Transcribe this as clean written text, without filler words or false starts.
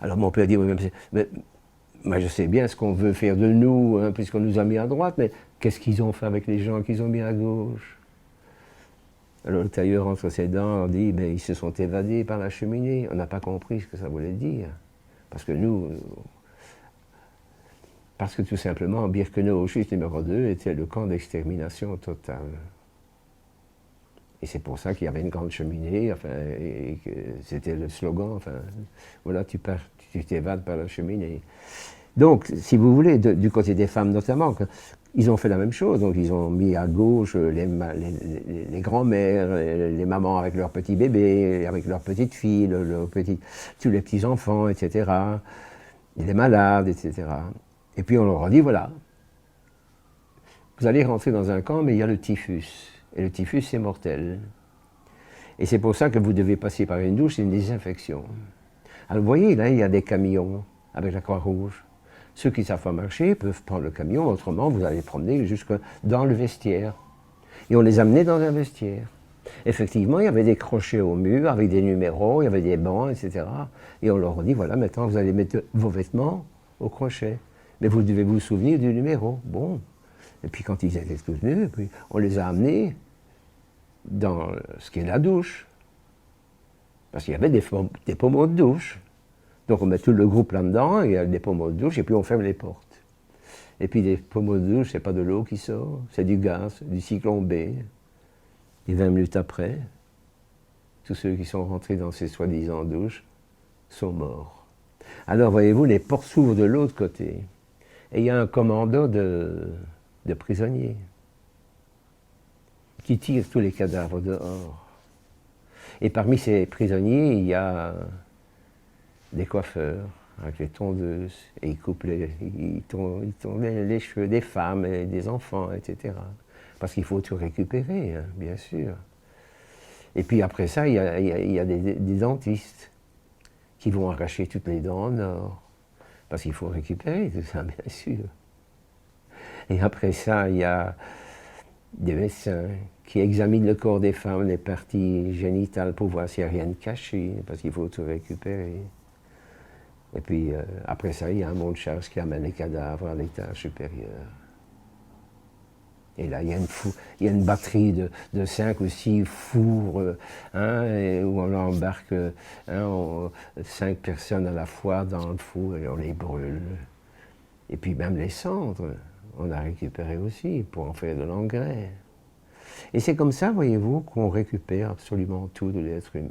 Alors mon père dit, oui, mais moi je sais bien ce qu'on veut faire de nous, hein, puisqu'on nous a mis à droite, mais qu'est-ce qu'ils ont fait avec les gens qu'ils ont mis à gauche? Alors le tailleur entre ses dents dit, mais ils se sont évadés par la cheminée. On n'a pas compris ce que ça voulait dire. Parce que nous, parce que tout simplement, Birkenau, Auschwitz numéro 2, était le camp d'extermination totale. Et c'est pour ça qu'il y avait une grande cheminée, enfin, et que c'était le slogan, enfin, voilà, tu pars, tu t'évades par la cheminée. Donc, si vous voulez, du côté des femmes notamment, ils ont fait la même chose. Donc, ils ont mis à gauche les grands-mères, les mamans avec leurs petits bébés, avec leurs petites filles, tous les petits-enfants, etc. Les malades, etc. Et puis, on leur a dit, voilà, vous allez rentrer dans un camp, mais il y a le typhus. Et le typhus, c'est mortel. Et c'est pour ça que vous devez passer par une douche, c'est une désinfection. Alors, vous voyez, là, il y a des camions avec la Croix-Rouge. Ceux qui ne savent pas marcher peuvent prendre le camion, autrement vous allez promener jusque dans le vestiaire. Et on les amenait dans un vestiaire. Effectivement, il y avait des crochets au mur avec des numéros, il y avait des bancs, etc. Et on leur dit, voilà, maintenant vous allez mettre vos vêtements au crochet. Mais vous devez vous souvenir du numéro. Bon. Et puis quand ils étaient tous nus, puis on les a amenés dans ce qui est la douche. Parce qu'il y avait des pommeaux de douche. Donc on met tout le groupe là-dedans, il y a des pommeaux de douche, et puis on ferme les portes. Et puis des pommeaux de douche, c'est pas de l'eau qui sort, c'est du gaz, du cyclone B. Et 20 minutes après, tous ceux qui sont rentrés dans ces soi-disant douches sont morts. Alors voyez-vous, les portes s'ouvrent de l'autre côté. Et il y a un commando de prisonniers qui tire tous les cadavres dehors. Et parmi ces prisonniers, il y a des coiffeurs avec les tondeuses, et ils tondent les cheveux des femmes et des enfants, etc. Parce qu'il faut tout récupérer, hein, bien sûr. Et puis après ça, il y a des dentistes qui vont arracher toutes les dents en or, parce qu'il faut récupérer tout ça, bien sûr. Et après ça, il y a des médecins qui examinent le corps des femmes, les parties génitales, pour voir s'il n'y a rien de caché, parce qu'il faut tout récupérer. Et puis après ça, il y a un monte-charge qui amène les cadavres à l'étage supérieur. Et là, il y a une batterie de 5 ou 6 fours où on embarque 5 personnes à la fois dans le four et on les brûle. Et puis même les cendres, on a récupéré aussi pour en faire de l'engrais. Et c'est comme ça, voyez-vous, qu'on récupère absolument tout de l'être humain.